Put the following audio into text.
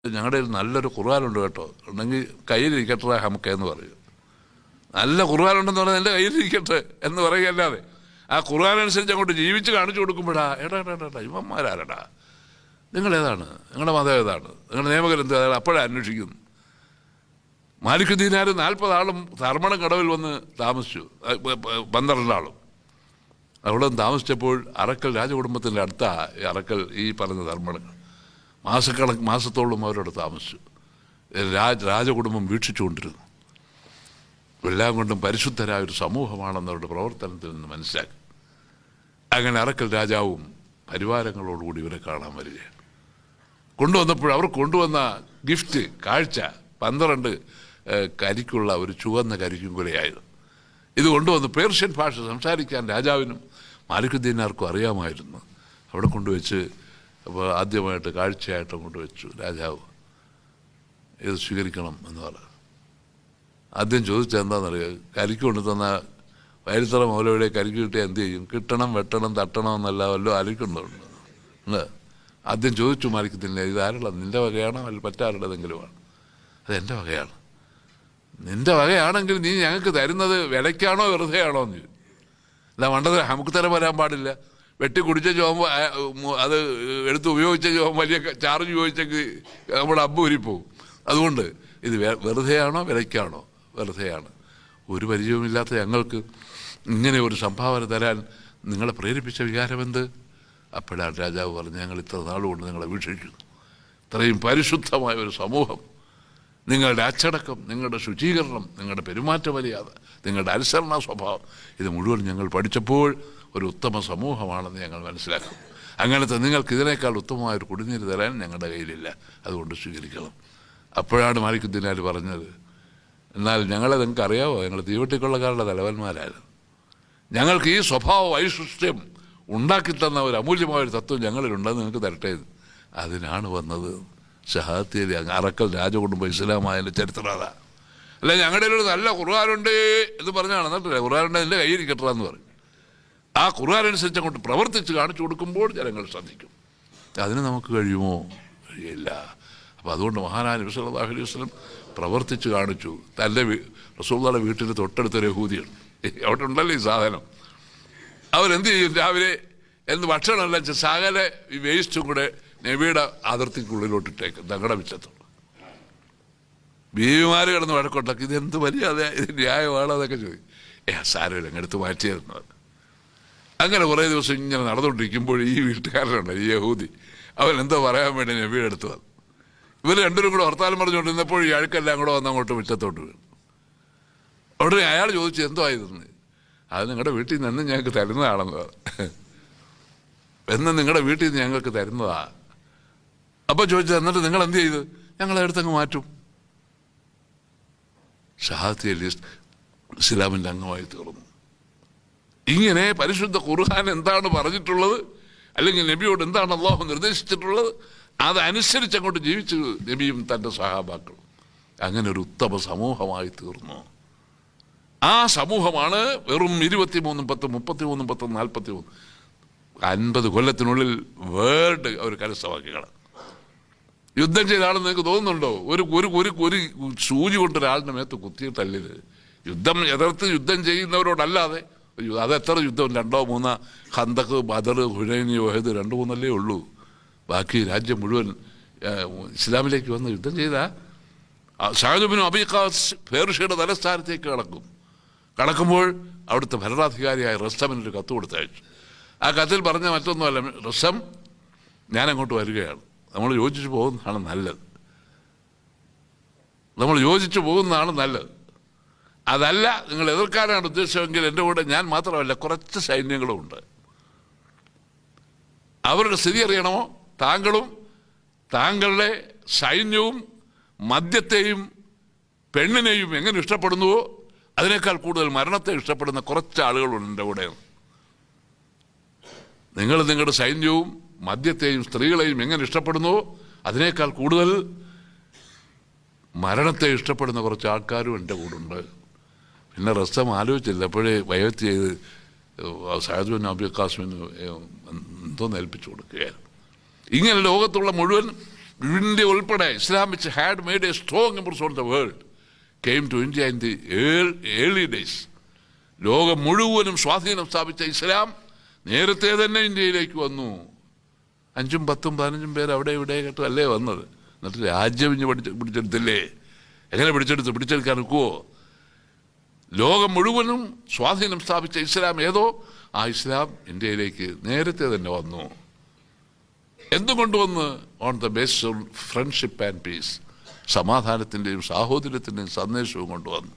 ഞങ്ങളുടെ നല്ലൊരു ഖുർആനുണ്ട് കേട്ടോ, ഉണ്ടെങ്കിൽ കയ്യിലിരിക്കട്ടെ ഹമക്ക എന്ന് പറയും. നല്ല ഖുർആനുണ്ടെന്ന് പറഞ്ഞാൽ എൻ്റെ കയ്യിലിരിക്കട്ടെ എന്ന് പറയുകയല്ലാതെ ആ ഖുർആനനുസരിച്ച് അങ്ങോട്ട് ജീവിച്ച് കാണിച്ചു കൊടുക്കുമ്പോഴാ എടാ ഇവന്മാരാരടാ, നിങ്ങളേതാണ്, നിങ്ങളുടെ മതം ഏതാണ്, നിങ്ങളുടെ നിയമഗ്രന്ഥം ഏതാണ്, അപ്പോഴാണ് അന്വേഷിക്കുന്നു. മാലിക് ദീനാർ 40 ആളും ധർമ്മടം കടവിൽ വന്ന് താമസിച്ചു, 12 ആളും. അവിടെ താമസിച്ചപ്പോൾ അറക്കൽ രാജകുടുംബത്തിൻ്റെ അടുത്താ അറക്കൽ ഈ പറഞ്ഞ ധർമ്മടങ്ങൾ. മാസത്തോളം അവരോട് താമസിച്ചു. രാജകുടുംബം വീക്ഷിച്ചുകൊണ്ടിരുന്നു. എല്ലാം കൊണ്ടും പരിശുദ്ധരായ ഒരു സമൂഹമാണെന്നവരുടെ പ്രവർത്തനത്തിൽ നിന്ന് മനസ്സിലാക്കി. അങ്ങനെ അറക്കൽ രാജാവും പരിവാരങ്ങളോടുകൂടി ഇവരെ കാണാൻ വരികയാണ്. കൊണ്ടുവന്നപ്പോൾ അവർ കൊണ്ടുവന്ന ഗിഫ്റ്റ് കാഴ്ച 12 കരിക്കുള്ള ഒരു ചുവന്ന കരിക്കും കൂടെയായിരുന്നു. ഇത് കൊണ്ടുവന്ന് പേർഷ്യൻ ഭാഷ സംസാരിക്കാൻ രാജാവിനും മാലിക് ദീനാർക്കും അറിയാമായിരുന്നു. അവിടെ കൊണ്ടുവച്ച് അപ്പോൾ ആദ്യമായിട്ട് കാഴ്ചയായിട്ട് കൊണ്ടുവച്ചു. രാജാവ് ഇത് സ്വീകരിക്കണം എന്ന് പറഞ്ഞു. ആദ്യം ചോദിച്ചത് എന്താണെന്നറിയാം, കരിക്ക് കൊണ്ടു തന്ന വയലിത്തറ മൗലവിടെ കരിക്ക് കിട്ടിയാൽ എന്ത് ചെയ്യും? കിട്ടണം, വെട്ടണം, തട്ടണം എന്നല്ല വല്ലോ ആലോചിക്കുന്നുണ്ട് അല്ലേ? ആദ്യം ചോദിച്ചു മാലിക് ദീനാർ, ഇതാരുള്ള നിൻ്റെ വകയാണോ അല്ല മറ്റാരുടേതെങ്കിലുമാണ്? അതെൻ്റെ വകയാണ്. നിൻ്റെ വകയാണെങ്കിൽ നീ ഞങ്ങൾക്ക് തരുന്നത് വിലയ്ക്കാണോ വെറുതെയാണോ എന്ന് ചോദിച്ചു. അല്ല വേണ്ടത് നമുക്ക് തരം വരാൻ പാടില്ല. വെട്ടി കുടിച്ച ചോമ്പ് അത് എടുത്ത് ഉപയോഗിച്ച ചോമ്പ് വലിയ ചാർജ് ഉപയോഗിച്ചെങ്കിൽ നമ്മുടെ അമ്പ് ഉരിപ്പോവും. അതുകൊണ്ട് ഇത് വെറുതെയാണോ വിലയ്ക്കാണോ? വെറുതെയാണ്. ഒരു പരിചയവുമില്ലാത്ത ഞങ്ങൾക്ക് ഇങ്ങനെ ഒരു സംഭാവന തരാൻ നിങ്ങളെ പ്രേരിപ്പിച്ച വികാരമെന്ത്? അപ്പോഴാണ് രാജാവ് പറഞ്ഞു, ഞങ്ങൾ ഇത്ര നാളുകൊണ്ട് നിങ്ങളെ വീക്ഷിക്കുന്നു. ഇത്രയും പരിശുദ്ധമായ ഒരു സമൂഹം, നിങ്ങളുടെ അച്ചടക്കം, നിങ്ങളുടെ ശുചീകരണം, നിങ്ങളുടെ പെരുമാറ്റ മര്യാദ, നിങ്ങളുടെ അനുസരണ സ്വഭാവം, ഇത് മുഴുവൻ ഞങ്ങൾ പഠിച്ചപ്പോൾ ഒരു ഉത്തമ സമൂഹമാണെന്ന് ഞങ്ങൾ മനസ്സിലാക്കും. അങ്ങനത്തെ നിങ്ങൾക്ക് ഇതിനേക്കാൾ ഉത്തമമായൊരു കുടിനീര് തരാൻ ഞങ്ങളുടെ കയ്യിലില്ല, അതുകൊണ്ട് സ്വീകരിക്കണം. അപ്പോഴാണ് മാലിക് ദീനാർ പറഞ്ഞത്, എന്നാൽ ഞങ്ങളെ നിങ്ങൾക്ക് അറിയാമോ, ഞങ്ങൾ തീവട്ടിക്കൊള്ളക്കാരുടെ തലവന്മാരായിരുന്നു. ഞങ്ങൾക്ക് ഈ സ്വഭാവ വൈശിഷ്ട്യം ഉണ്ടാക്കിത്തന്ന ഒരു അമൂല്യമായൊരു തത്വം ഞങ്ങളിലുണ്ടെന്ന് നിങ്ങൾക്ക് തരട്ടെ. അതിനാണ് വന്നത്. ഷഹാദത്തിൽ അറക്കൽ രാജകുടുംബം ഇസ്ലാമായതിൻ്റെ ചരിത്രം അതാ. അല്ല ഞങ്ങളുടെ ഒരു നല്ല ഖുർആനുണ്ട് എന്ന് പറഞ്ഞാണ്, എന്നിട്ടില്ല ഖുർആനുണ്ട് എൻ്റെ കയ്യിരിക്കട്ടെ എന്ന് പറയും. ആ ഖുർആനനുസരിച്ച് അങ്ങോട്ട് പ്രവർത്തിച്ച് കാണിച്ചു കൊടുക്കുമ്പോൾ ജനങ്ങൾ ശ്രദ്ധിക്കും. അതിന് നമുക്ക് കഴിയുമോ? കഴിയില്ല. അപ്പോൾ അതുകൊണ്ട് മഹാനായ നബി സല്ലല്ലാഹു അലൈഹി വസല്ലം പ്രവർത്തിച്ച് കാണിച്ചു. തൻ്റെ റസൂലുള്ളാഹിയുടെ വീട്ടിൽ തൊട്ടടുത്തൊരു യഹൂദിയാണ്, അവിടെ ഉണ്ടല്ലോ ഈ സാധനം. അവരെന്ത് ചെയ്യും? രാവിലെ ഭക്ഷണമെല്ലാം സകല ഈ വേസ്റ്റും കൂടെ നബിയുടെ അതിർത്തിക്കുള്ളിലോട്ടിട്ടേക്കും, തങ്ങളുടെ മിച്ചത്തോട്. ബീവിമാർ കിടന്ന് വഴക്കുണ്ടാക്കി, ഇതെന്ത് മര്യാദ, ഇത് ന്യായമാണോ എന്നൊക്കെ ചോദിക്കും. സാരമില്ല, എടുത്ത് മാറ്റിയായിരുന്നു. അങ്ങനെ കുറേ ദിവസം ഇങ്ങനെ നടന്നുകൊണ്ടിരിക്കുമ്പോൾ ഈ വീട്ടുകാരനുണ്ട്, ഈ യഹൂദി, അവൻ എന്തോ പറയാൻ വേണ്ടി നബിയുടെ അടുത്ത് വന്നു. ഇവർ രണ്ടുപേരും കൂടെ വർത്താനം പറഞ്ഞുകൊണ്ടിരുന്നപ്പോൾ ഈ അഴുക്കെല്ലാം കൂടെ വന്ന് അങ്ങോട്ട് മിറ്റത്തോട്ട് വീണു. ഉടനെ അയാൾ ചോദിച്ചു, എന്തോ ആയിരുന്നു? അത് നിങ്ങളുടെ വീട്ടിൽ നിന്ന് ഞങ്ങൾക്ക് തരുന്നതാണെന്ന്. എന്ന് നിങ്ങളുടെ വീട്ടിൽ നിന്ന് ഞങ്ങൾക്ക് തരുന്നതാ. അപ്പോൾ ചോദിച്ചത്, എന്നിട്ട് നിങ്ങൾ എന്ത് ചെയ്ത്? ഞങ്ങളെടുത്തങ്ങ് മാറ്റും. ഷഹാദത്തിൽ ഇസ്ലാമിൻ്റെ അംഗമായി തീർന്നു. ഇങ്ങനെ പരിശുദ്ധ ഖുർആൻ എന്താണ് പറഞ്ഞിട്ടുള്ളത്, അല്ലെങ്കിൽ നബിയോട് എന്താണ് അള്ളാഹു നിർദ്ദേശിച്ചിട്ടുള്ളത്, അതനുസരിച്ച് അങ്ങോട്ട് ജീവിച്ചു നബിയും തൻ്റെ സഹാബാക്കളും. അങ്ങനെ ഒരു ഉത്തമ സമൂഹമായി തീർന്നു. ആ സമൂഹമാണ് വെറും 23, 10, 33, 10, 43, 50 കൊല്ലത്തിനുള്ളിൽ വേൾഡ് അവർ കരസ്ഥമാക്കികളാണ്. യുദ്ധം ചെയ്ത ആളെന്ന് നിങ്ങൾക്ക് തോന്നുന്നുണ്ടോ? ഒരു സൂചി കൊണ്ട് ഒരാളിൻ്റെ മേത്ത് കുത്തിയിട്ടല്ലത്. എതിർത്ത് യുദ്ധം ചെയ്യുന്നവരോടല്ലാതെ. അതെത്ര യുദ്ധം? 2, 3 ഖന്തഖ്, ബദർ, ഹുനൈൻ, യോഹദ് 2, 3 ഉള്ളൂ. ബാക്കി രാജ്യം മുഴുവൻ ഇസ്ലാമിലേക്ക് വന്ന് യുദ്ധം ചെയ്ത സഅദ് ഇബ്നു അബീ ഖാസ് പേർഷ്യയുടെ തലസ്ഥാനത്തേക്ക് കടക്കുമ്പോൾ അവിടുത്തെ ഭരണാധികാരിയായ റസ്തമിനൊരു കത്ത് കൊടുത്തയച്ചു. ആ കത്തിൽ പറഞ്ഞ മറ്റൊന്നുമല്ല, റസ്തം, ഞാനങ്ങോട്ട് വരികയാണ്, നമ്മൾ യോജിച്ചു പോകുന്നതാണ് നല്ലത്. അതല്ല നിങ്ങൾ എതിർക്കാനാണ് ഉദ്ദേശമെങ്കിൽ എൻ്റെ കൂടെ ഞാൻ മാത്രമല്ല കുറച്ച് സൈന്യങ്ങളുമുണ്ട്. അവരുടെ സ്ഥിതി അറിയണമോ? താങ്കളും താങ്കളുടെ സൈന്യവും മദ്യത്തെയും പെണ്ണിനെയും എങ്ങനെ ഇഷ്ടപ്പെടുന്നുവോ അതിനേക്കാൾ കൂടുതൽ മരണത്തെ ഇഷ്ടപ്പെടുന്ന കുറച്ച് ആളുകളുണ്ട് എൻ്റെ കൂടെ. നിങ്ങൾ നിങ്ങളുടെ സൈന്യവും മദ്യത്തെയും സ്ത്രീകളെയും എങ്ങനെ ഇഷ്ടപ്പെടുന്നുവോ അതിനേക്കാൾ കൂടുതൽ മരണത്തെ ഇഷ്ടപ്പെടുന്ന കുറച്ച് ആൾക്കാരും എൻ്റെ കൂടെ ഉണ്ട്. പിന്നെ റസ്തം ആലോചിച്ചില്ല, അപ്പോഴേ വയോത്ത് ചെയ്ത് സഅദ് ഇബ്നു അബീ ഖാസിമിന് എന്തോ ഏൽപ്പിച്ചു കൊടുക്കുകയാണ്. ഇങ്ങനെ ലോകത്തുള്ള മുഴുവൻ ഇന്ത്യ ഉൾപ്പെടെ Islam which had made a strong impression on the world came to India in the early days. ലോകം മുഴുവനും സ്വാധീനം സ്ഥാപിച്ച ഇസ്ലാം നേരത്തെ തന്നെ ഇന്ത്യയിലേക്ക് വന്നു. 5, 10, 15 പേര് അവിടെ ഇവിടെ കേട്ടോ അല്ലേ വന്നത്. എന്നിട്ട് രാജ്യം ഇഞ്ഞ് പിടിച്ചെടുത്തില്ലേ? എങ്ങനെ പിടിച്ചെടുക്കാൻ ഒക്കുവോ? ലോകം മുഴുവനും സ്വാധീനം സ്ഥാപിച്ച ഇസ്ലാം ഏതോ ആ ഇസ്ലാം ഇന്ത്യയിലേക്ക് നേരത്തെ തന്നെ വന്നു. എന്തുകൊണ്ടുവന്ന്? On the basis of friendship and peace, സമാധാനത്തിൻ്റെയും സാഹോദര്യത്തിൻ്റെയും സന്ദേശവും കൊണ്ടുവന്നു.